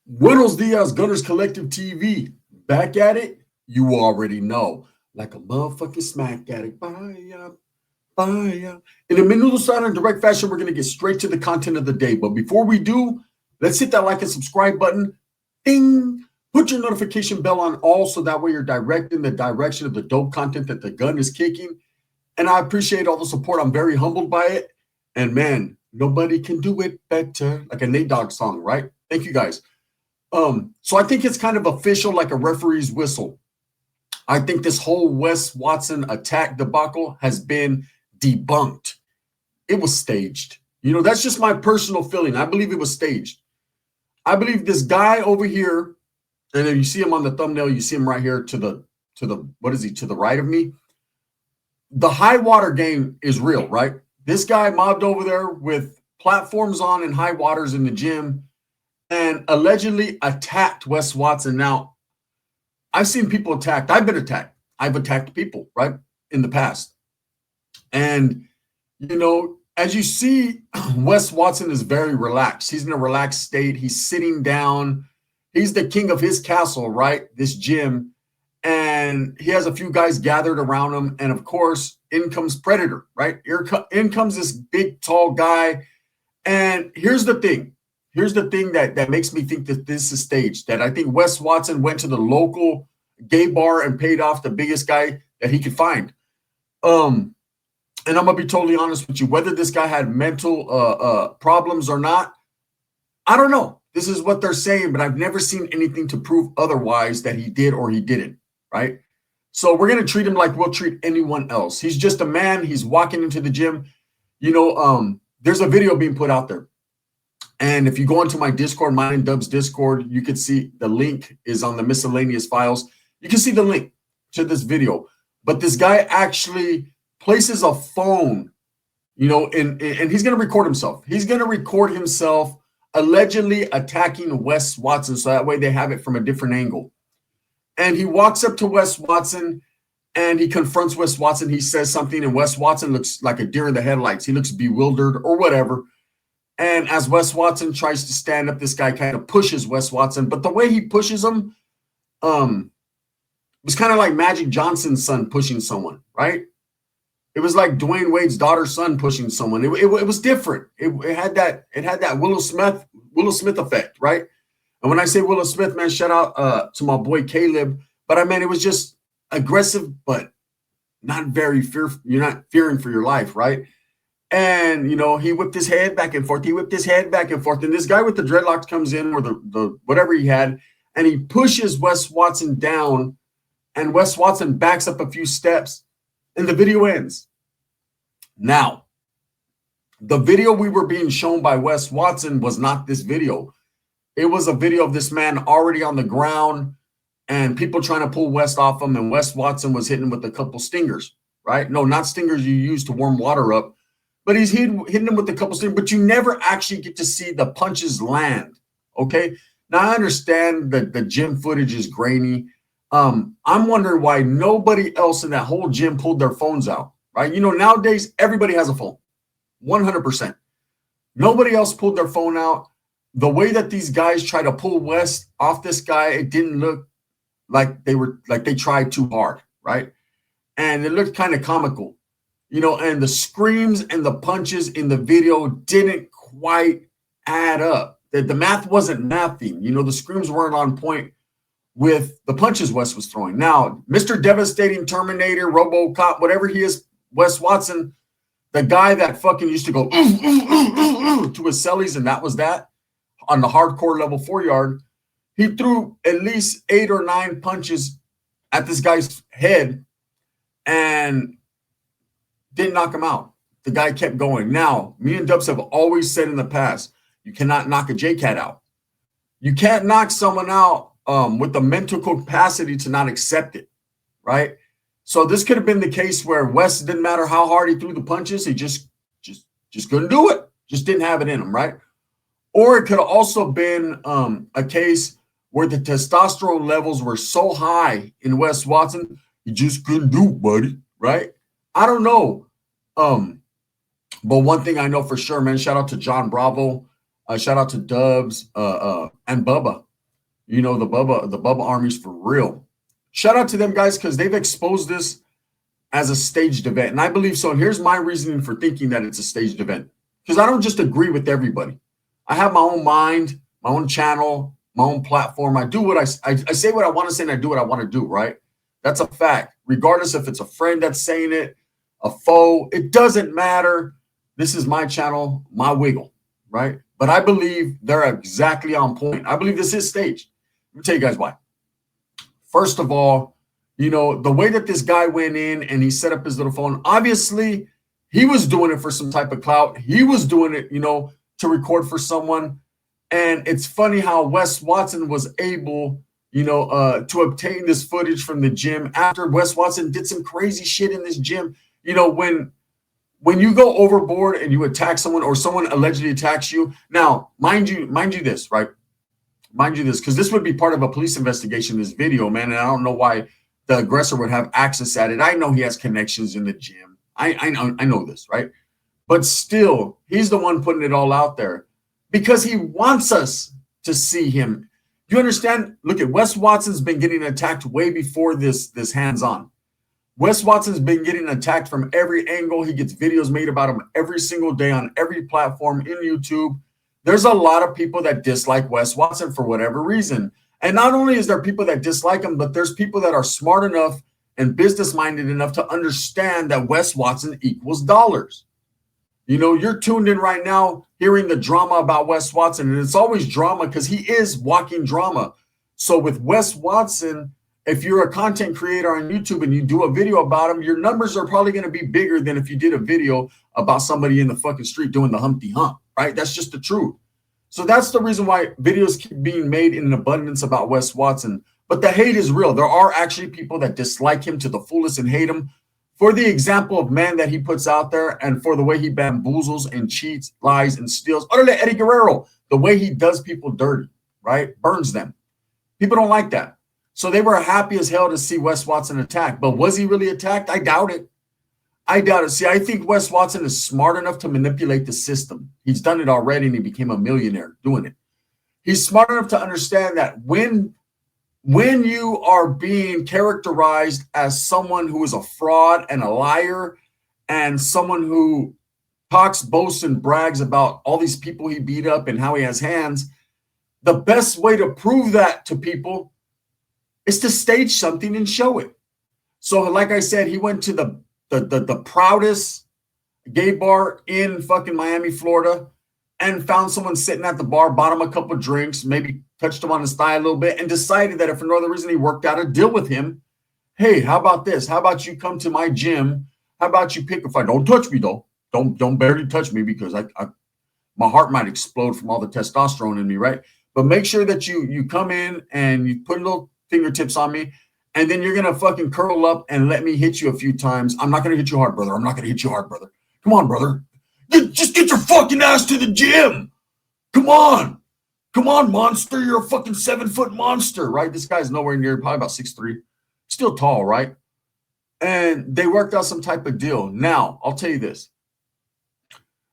Buenos dias, Gunners Collective TV. Back at it, you already know. Like a motherfucking smack addict. Bye, bye. In a Menudo style and direct fashion, we're going to get straight to the content of the day. But before we do, let's hit that like and subscribe button. Ding! Put your notification bell on all so that way you're directed in the direction of the dope content that the gun is kicking. And I appreciate all the support. I'm very humbled by it. And man, nobody can do it better. Like a Nate Dogg song, right? Thank you guys. So I think it's kind of official, like a referee's whistle. I think this whole Wes Watson attack debacle has been debunked. It was staged. You know, that's just my personal feeling. I believe it was staged. I believe this guy over here, and then you see him on the thumbnail, you see him right here to the what is he, to the right of me? The high water game is real, right? This guy mobbed over there with platforms on and high waters in the gym and allegedly attacked Wes Watson. Now, I've seen people attacked. I've been attacked. I've attacked people, right, in the past. And, you know, as you see, Wes Watson is very relaxed. He's in a relaxed state. He's sitting down. He's the king of his castle, right, this gym. And he has a few guys gathered around him. And, of course, in comes Predator, right? In comes this big, tall guy. And here's the thing. Here's the thing that makes me think that this is staged, that I think Wes Watson went to the local gay bar and paid off the biggest guy that he could find. And I'm going to be totally honest with you, whether this guy had mental problems or not, I don't know. This is what they're saying, but I've never seen anything to prove otherwise that he did or he didn't, right? So we're going to treat him like we'll treat anyone else. He's just a man. He's walking into the gym. You know, there's a video being put out there. And if you go into my Discord, mine and Dub's Discord, you can see the link is on the miscellaneous files. You can see the link to this video. But this guy actually places a phone, you know, and he's going to record himself. He's going to record himself allegedly attacking Wes Watson. So that way they have it from a different angle. And he walks up to Wes Watson and he confronts Wes Watson. He says something and Wes Watson looks like a deer in the headlights. He looks bewildered or whatever. And as Wes Watson tries to stand up, this guy kind of pushes Wes Watson. But the way he pushes him was kind of like Magic Johnson's son pushing someone, right? It was like Dwayne Wade's daughter's son pushing someone. It was different. It had that Willow Smith effect, right? And when I say Willow Smith, man, shout out to my boy Caleb. But I mean, it was just aggressive, but not very fearful. You're not fearing for your life, right? And, you know, he whipped his head back and forth. And this guy with the dreadlocks comes in, or the whatever he had, and he pushes Wes Watson down. And Wes Watson backs up a few steps, and the video ends. Now, the video we were being shown by Wes Watson was not this video. It was a video of this man already on the ground and people trying to pull Wes off him, and Wes Watson was hitting with a couple stingers, right? No, not stingers you use to warm water up. But he's hitting him with a couple things, but you never actually get to see the punches land, okay? Now, I understand that the gym footage is grainy. I'm wondering why nobody else in that whole gym pulled their phones out, right? You know, nowadays, everybody has a phone, 100%. Nobody else pulled their phone out. The way that these guys try to pull Wes off this guy, it didn't look like they tried too hard, right? And it looked kind of comical. You know, and the screams and the punches in the video didn't quite add up. The math wasn't mathing. You know, the screams weren't on point with the punches Wes was throwing. Now, Mr. Devastating Terminator, RoboCop, whatever he is, Wes Watson, the guy that fucking used to go to his cellies, and that was that on the hardcore level 4-yard, he threw at least 8 or 9 punches at this guy's head and didn't knock him out. The guy kept going. Now, me and Dubs have always said in the past, you cannot knock a J-Cat out. You can't knock someone out with the mental capacity to not accept it, right? So this could have been the case where Wes didn't matter how hard he threw the punches, he just couldn't do it. Just didn't have it in him, right? Or it could have also been a case where the testosterone levels were so high in Wes Watson, he just couldn't do it, buddy, right? I don't know. But one thing I know for sure, man, shout out to John Bravo, shout out to Dubs and Bubba. You know, the Bubba armies for real. Shout out to them guys because they've exposed this as a staged event. And I believe so. And here's my reasoning for thinking that it's a staged event. Because I don't just agree with everybody. I have my own mind, my own channel, my own platform. I do what I say what I want to say and I do what I want to do, right? That's a fact. Regardless if it's a friend that's saying it, a foe, it doesn't matter. This is my channel, my wiggle, right? But I believe they're exactly on point. I believe this is staged. Let me tell you guys why. First of all, you know, the way that this guy went in and he set up his little phone, obviously he was doing it for some type of clout. He was doing it, you know, to record for someone. And it's funny how Wes Watson was able, you know, to obtain this footage from the gym after Wes Watson did some crazy shit in this gym. You know, when you go overboard and you attack someone or someone allegedly attacks you. Now, mind you this, right? Mind you this, because this would be part of a police investigation, this video, man. And I don't know why the aggressor would have access at it. I know he has connections in the gym. I know this, right? But still, he's the one putting it all out there because he wants us to see him. You understand? Look at Wes Watson's been getting attacked way before this hands-on. Wes Watson's been getting attacked from every angle. He gets videos made about him every single day on every platform in YouTube. There's a lot of people that dislike Wes Watson for whatever reason. And not only is there people that dislike him, but there's people that are smart enough and business-minded enough to understand that Wes Watson equals dollars. You know, you're tuned in right now hearing the drama about Wes Watson, and it's always drama because he is walking drama. So with Wes Watson, if you're a content creator on YouTube and you do a video about him, your numbers are probably going to be bigger than if you did a video about somebody in the fucking street doing the Humpty Hump, right? That's just the truth. So that's the reason why videos keep being made in an abundance about Wes Watson. But the hate is real. There are actually people that dislike him to the fullest and hate him for the example of man that he puts out there and for the way he bamboozles and cheats, lies, and steals. Utterly Eddie Guerrero, the way he does people dirty, right? Burns them. People don't like that. So they were happy as hell to see Wes Watson attacked. But was he really attacked? I doubt it. I doubt it. See, I think Wes Watson is smart enough to manipulate the system. He's done it already, and he became a millionaire doing it. He's smart enough to understand that when you are being characterized as someone who is a fraud and a liar and someone who talks, boasts, and brags about all these people he beat up and how he has hands, the best way to prove that to people is to stage something and show it. So like I said, he went to the proudest gay bar in fucking Miami, Florida, and found someone sitting at the bar, bought him a couple of drinks, maybe touched him on his thigh a little bit, and decided that if for no other reason, he worked out a deal with him. Hey, how about this? How about you come to my gym? How about you pick a fight? Don't touch me though. Don't barely touch me because my heart might explode from all the testosterone in me, right? But make sure that you come in and you put little fingertips on me, and then you're gonna fucking curl up and let me hit you a few times. I'm not gonna hit you hard, brother. I'm not gonna hit you hard, brother. Come on, brother. Just get your fucking ass to the gym. Come on, monster. You're a fucking 7-foot monster, right? This guy's nowhere near, probably about 6'3", still tall, right? And they worked out some type of deal. Now, I'll tell you this.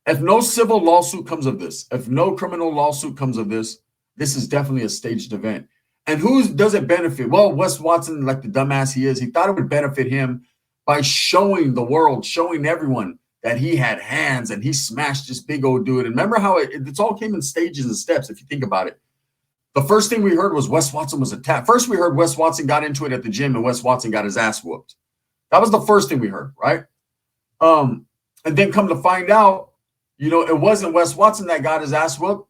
If no civil lawsuit comes of this, if no criminal lawsuit comes of this, this is definitely a staged event. And who does it benefit? Well, Wes Watson, like the dumbass he is, he thought it would benefit him by showing the world, showing everyone that he had hands and he smashed this big old dude. And remember how it all came in stages and steps, if you think about it. The first thing we heard was Wes Watson was attacked. First, we heard Wes Watson got into it at the gym and Wes Watson got his ass whooped. That was the first thing we heard, right? And then come to find out, you know, it wasn't Wes Watson that got his ass whooped.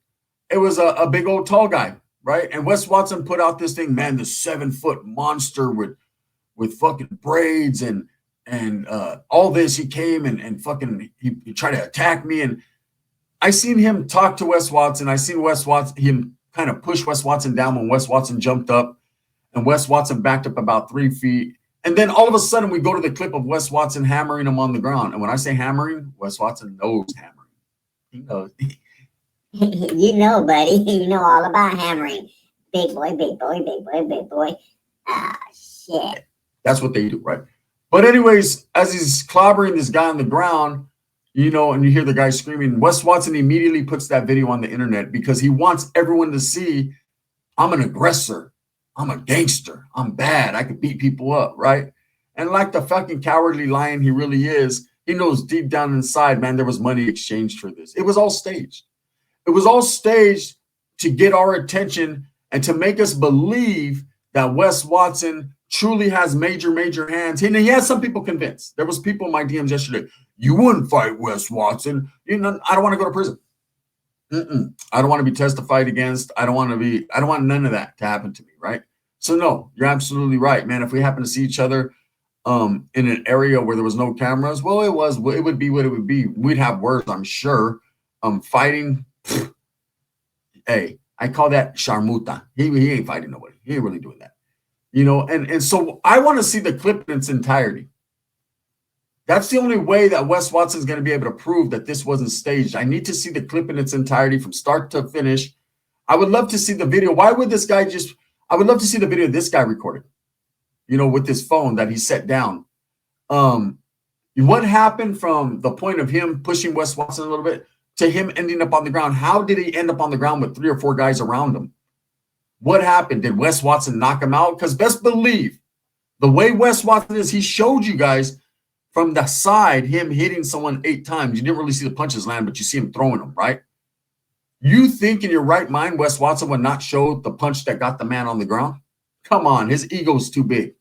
It was a big old tall guy, right? And Wes Watson put out this thing, man, this 7-foot monster with fucking braids and all this. He came and fucking he tried to attack me. And I seen him talk to Wes Watson. I seen Wes Watson, him kind of push Wes Watson down when Wes Watson jumped up, and Wes Watson backed up about 3 feet. And then all of a sudden we go to the clip of Wes Watson hammering him on the ground. And when I say hammering, Wes Watson knows hammering. He knows. You know, buddy. You know all about hammering. Big boy, big boy, big boy, big boy. Ah, shit. That's what they do, right? But anyways, as he's clobbering this guy on the ground, you know, and you hear the guy screaming, Wes Watson immediately puts that video on the internet because he wants everyone to see I'm an aggressor. I'm a gangster. I'm bad. I could beat people up, right? And like the fucking cowardly lion he really is, he knows deep down inside, man, there was money exchanged for this. It was all staged. It was all staged to get our attention and to make us believe that Wes Watson truly has major hands. And he has some people convinced. There was people in my DMs yesterday. You wouldn't fight Wes Watson. You know, I don't want to go to prison. I don't want to be testified against. I don't want none of that to happen to me, right? So no, you're absolutely right, man. If we happen to see each other in an area where there was no cameras, well, it would be what it would be. We'd have words, I'm sure. Fighting, hey, I call that sharmuta. He ain't fighting nobody. He ain't really doing that. You know, and so I want to see the clip in its entirety. That's the only way that Wes Watson is going to be able to prove that this wasn't staged. I need to see the clip in its entirety from start to finish. I would love to see the video. Why would this guy I would love to see the video this guy recorded, you know, with his phone that he set down. What happened from the point of him pushing Wes Watson a little bit to him ending up on the ground? How did he end up on the ground with 3 or 4 guys around him? What happened? Did Wes Watson knock him out? Because best believe the way Wes Watson is, he showed you guys from the side, him hitting someone 8 times. You didn't really see the punches land, but you see him throwing them, right? You think in your right mind Wes Watson would not show the punch that got the man on the ground? Come on, his ego's too big.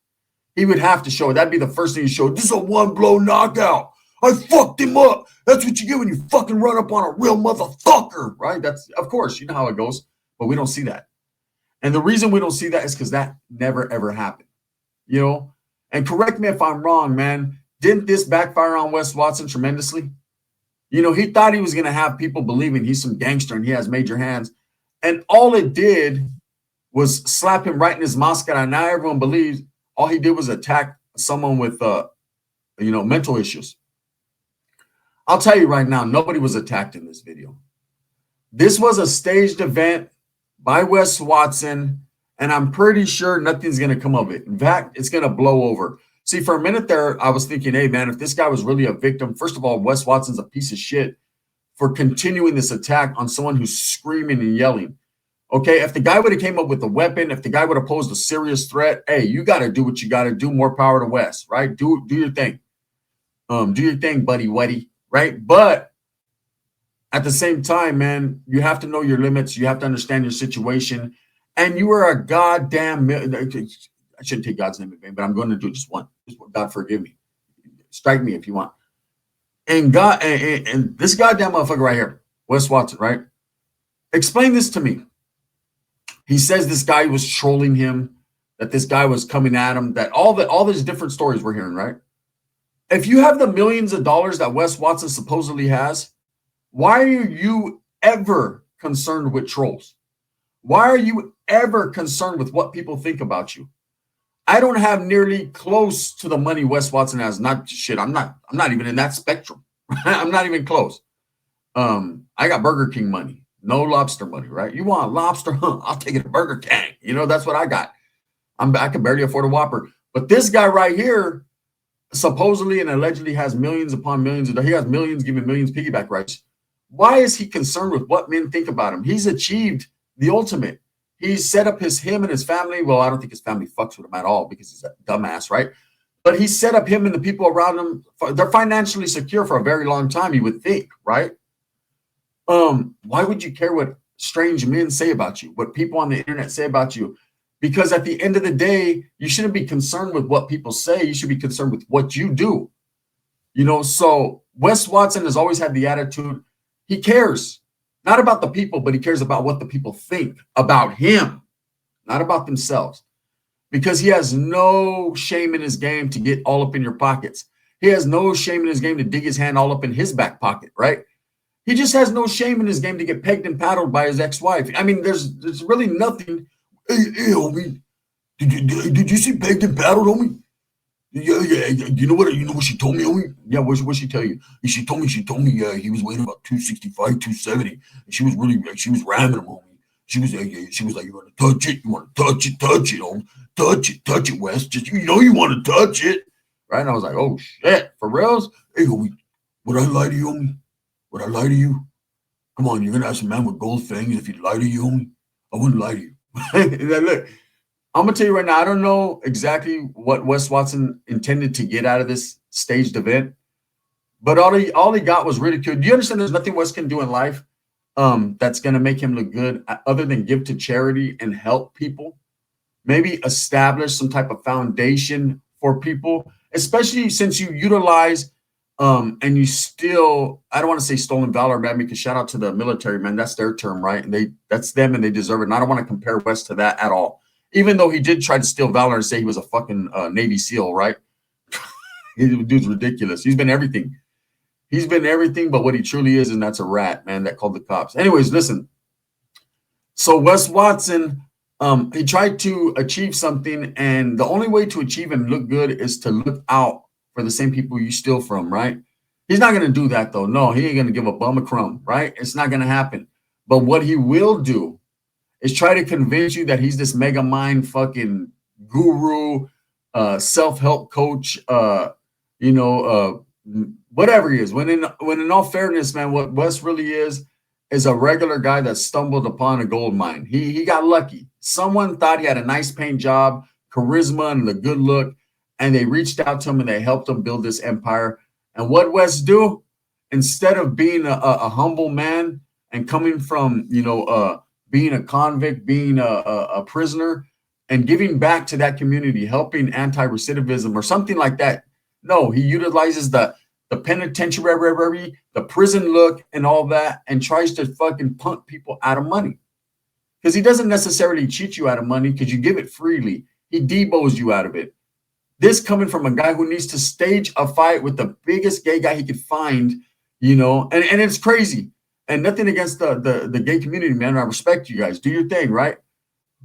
He would have to show it. That'd be the first thing you show. This is a 1-blow knockout. I fucked him up. That's what you get when you fucking run up on a real motherfucker, right? That's, of course, you know how it goes, but we don't see that. And the reason we don't see that is because that never, ever happened, you know? And correct me if I'm wrong, man. Didn't this backfire on Wes Watson tremendously? You know, he thought he was going to have people believing he's some gangster and he has major hands. And all it did was slap him right in his mascara. And now everyone believes all he did was attack someone with, you know, mental issues. I'll tell you right now, nobody was attacked in this video. This was a staged event by Wes Watson, and I'm pretty sure nothing's going to come of it. In fact, it's going to blow over. See, for a minute there, I was thinking, hey, man, if this guy was really a victim, first of all, Wes Watson's a piece of shit for continuing this attack on someone who's screaming and yelling. Okay, if the guy would have came up with a weapon, if the guy would have posed a serious threat, hey, you got to do what you got to do. More power to Wes, right? Do your thing. Do your thing, buddy, Weddy, right? But at the same time, man, you have to know your limits. You have to understand your situation. And you are a goddamn... I shouldn't take God's name in vain, but I'm going to do just one. God forgive me. Strike me if you want. And God, and this goddamn motherfucker right here, Wes Watson, right? Explain this to me. He says this guy was trolling him, that this guy was coming at him, that all these different stories we're hearing, right? If you have the millions of dollars that Wes Watson supposedly has, why are you ever concerned with trolls? Why are you ever concerned with what people think about you? I don't have nearly close to the money Wes Watson has. Not shit. I'm not even in that spectrum. I'm not even close. I got Burger King money, no lobster money, right? You want lobster? Huh, I'll take it to Burger King. You know, that's what I got. I can barely afford a Whopper. But this guy right here supposedly and allegedly has millions upon millions. He has millions giving millions piggyback rights. Why is he concerned with what men think about him? He's achieved the ultimate. He's set up him and his family. Well, I don't think his family fucks with him at all because he's a dumbass, right? But he set up him and the people around him. They're financially secure for a very long time, you would think, right? Why would you care what strange men say about you, what people on the internet say about you? Because at the end of the day, you shouldn't be concerned with what people say. You should be concerned with what you do. You know, so Wes Watson has always had the attitude, he cares. Not about the people, but he cares about what the people think about him, not about themselves. Because he has no shame in his game to get all up in your pockets. He has no shame in his game to dig his hand all up in his back pocket, right? He just has no shame in his game to get pegged and paddled by his ex-wife. I mean, there's really nothing. Hey, homie, did you see pegged and paddled, homie? Yeah. You know what she told me, homie? Yeah, what she tell you? She told me he was weighing about 265, 270. And she was ramming him, homie. She was like, you want to touch it? You want to touch it, homie. Touch it, Wes. Just, you want to touch it. Right? And I was like, oh, shit. For reals? Hey, homie, would I lie to you, homie? Would I lie to you? Come on, you're going to ask a man with gold fangs if he'd lie to you, homie? I wouldn't lie to you. Look, I'm gonna tell you right now, I don't know exactly what Wes Watson intended to get out of this staged event, but all he got was ridicule. Do you understand there's nothing Wes can do in life that's gonna make him look good other than give to charity and help people? Maybe establish some type of foundation for people, especially since you utilize and you still, I don't want to say stolen valor, man, because shout out to the military, man. That's their term, right? And that's them and they deserve it. And I don't want to compare West to that at all. Even though he did try to steal valor and say he was a fucking Navy SEAL, right? Dude's ridiculous. He's been everything. He's been everything but what he truly is, and that's a rat, man, that called the cops. Anyways, listen. So Wes Watson, he tried to achieve something, and the only way to achieve and look good is to look out for the same people you steal from, right? He's not going to do that, though. No, he ain't going to give a bum a crumb, right? It's not going to happen. But what he will do is try to convince you that he's this mega mind fucking guru, self-help coach, whatever he is. When in all fairness, man, what Wes really is a regular guy that stumbled upon a gold mine. He got lucky. Someone thought he had a nice paying job, charisma, and a good look, and they reached out to him and they helped him build this empire. And what Wes do? Instead of being a humble man and coming from being a convict, being a prisoner, and giving back to that community, helping anti-recidivism or something like that. No, he utilizes the penitentiary, the prison look and all that, and tries to fucking punt people out of money. Because he doesn't necessarily cheat you out of money because you give it freely. He debows you out of it. This coming from a guy who needs to stage a fight with the biggest gay guy he could find, and it's crazy. And nothing against the gay community, man. I respect you guys. Do your thing, right?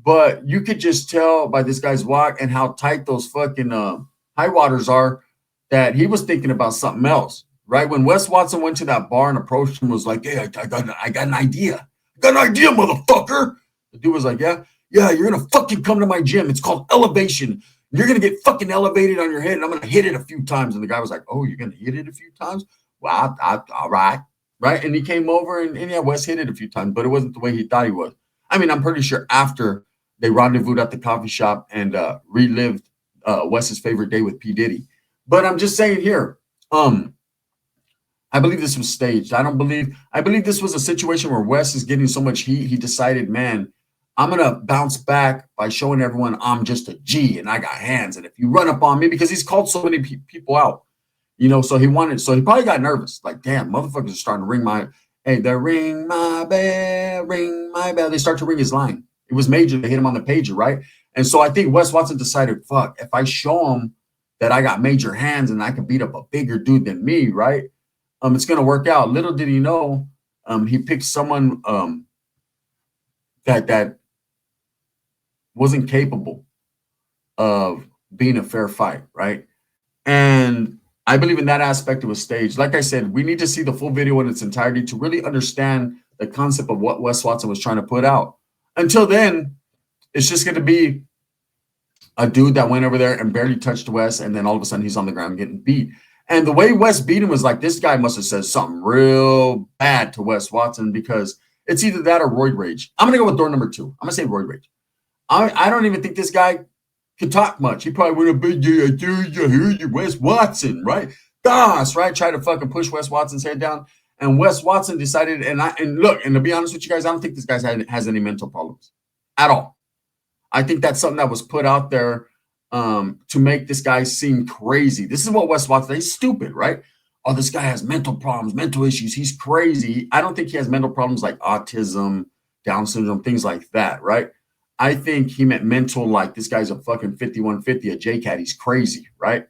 But you could just tell by this guy's walk and how tight those fucking high waters are that he was thinking about something else, right? When Wes Watson went to that bar and approached him, was like, "Hey, I got an idea. I got an idea, motherfucker." The dude was like, "Yeah, you're gonna fucking come to my gym. It's called elevation. You're gonna get fucking elevated on your head, and I'm gonna hit it a few times." And the guy was like, "Oh, you're gonna hit it a few times? Well, all right." Right? And he came over and yeah, Wes hit it a few times, but it wasn't the way he thought he was. I mean, I'm pretty sure after they rendezvoused at the coffee shop and relived Wes's favorite day with P. Diddy. But I'm just saying here, I believe this was staged. I believe this was a situation where Wes is getting so much heat, he decided, man, I'm going to bounce back by showing everyone I'm just a G and I got hands. And if you run up on me, because he's called so many people out, so he probably got nervous. Like, damn, motherfuckers are starting to ring they ring my bell, ring my bell. They start to ring his line. It was major. They hit him on the pager, right? And so I think Wes Watson decided, fuck, if I show him that I got major hands and I can beat up a bigger dude than me, right? It's going to work out. Little did he know, he picked someone that wasn't capable of being a fair fight, right? And I believe in that aspect it was staged. Like I said, we need to see the full video in its entirety to really understand the concept of what Wes Watson was trying to put out. Until then, it's just going to be a dude that went over there and barely touched Wes, and then all of a sudden he's on the ground getting beat. And the way Wes beat him was like, this guy must have said something real bad to Wes Watson, because it's either that or roid rage. I'm going to go with door number 2. I'm going to say roid rage. I don't even think this guy could talk much. He probably would have been, yeah, Wes Watson, right? Gosh, right? Try to fucking push Wes Watson's head down. And Wes Watson decided, and to be honest with you guys, I don't think this guy has any mental problems at all. I think that's something that was put out there to make this guy seem crazy. This is what Wes Watson, he's stupid, right? Oh, this guy has mental problems, mental issues. He's crazy. I don't think he has mental problems like autism, Down syndrome, things like that, right? I think he meant mental, like this guy's a fucking 5150, a J-Cat. He's crazy, right?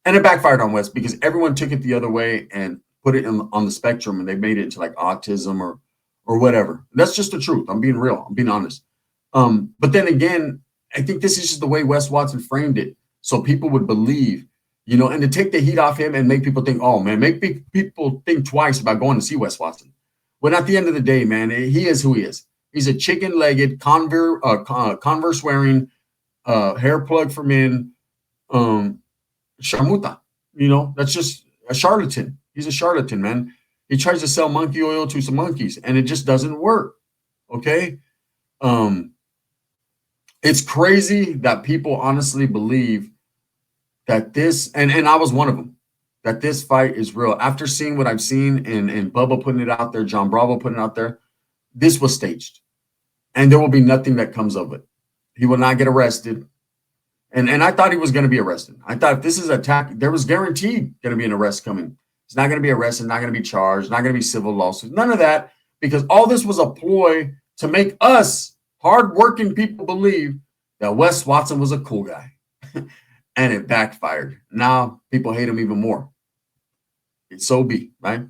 And it backfired on Wes because everyone took it the other way and put it on the spectrum, and they made it into like autism or whatever. That's just the truth. I'm being real. I'm being honest. But then again, I think this is just the way Wes Watson framed it, so people would believe, and to take the heat off him and make people think, oh man, make people think twice about going to see Wes Watson. But at the end of the day, man, he is who he is. He's a chicken-legged, Converse-wearing, hair plug for men, sharmuta. That's just a charlatan. He's a charlatan, man. He tries to sell monkey oil to some monkeys, and it just doesn't work. Okay. It's crazy that people honestly believe that this, and I was one of them, that this fight is real. After seeing what I've seen and Bubba putting it out there, John Bravo putting it out there, this was staged. And there will be nothing that comes of it. He will not get arrested. And I thought he was going to be arrested. I thought if this is attack, there was guaranteed going to be an arrest coming. He's not going to be arrested, not going to be charged, not going to be civil lawsuits, none of that, because all this was a ploy to make us hardworking people believe that Wes Watson was a cool guy. And it backfired. Now people hate him even more. It's so be, right?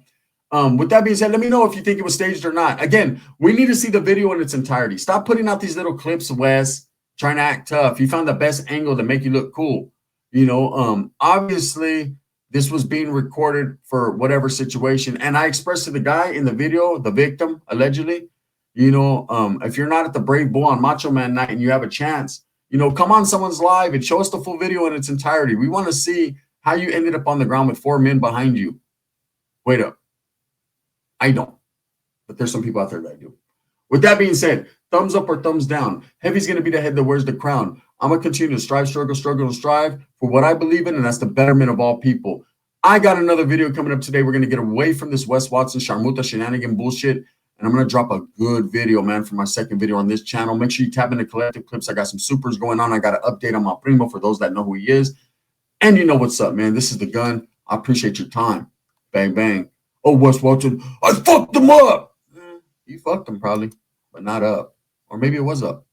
With that being said, let me know if you think it was staged or not. Again, we need to see the video in its entirety. Stop putting out these little clips, Wes, trying to act tough. You found the best angle to make you look cool. You know, obviously this was being recorded for whatever situation. And I expressed to the guy in the video, the victim, allegedly, you know, if you're not at the Brave Bull on Macho Man night and you have a chance, you know, come on someone's live and show us the full video in its entirety. We want to see how you ended up on the ground with 4 men behind you. Wait up. I don't, but there's some people out there that do. With that being said, thumbs up or thumbs down. Heavy's going to be the head that wears the crown. I'm going to continue to strive, struggle, and strive for what I believe in, and that's the betterment of all people. I got another video coming up today. We're going to get away from this Wes Watson Sharmuta shenanigan bullshit, and I'm going to drop a good video, man, for my second video on this channel. Make sure you tap into Collective Clips. I got some supers going on. I got an update on my primo for those that know who he is. And you know what's up, man. This is the gun. I appreciate your time. Bang, bang. Oh, Wes Watson, I fucked him up. You fucked him probably, but not up. Or maybe it was up.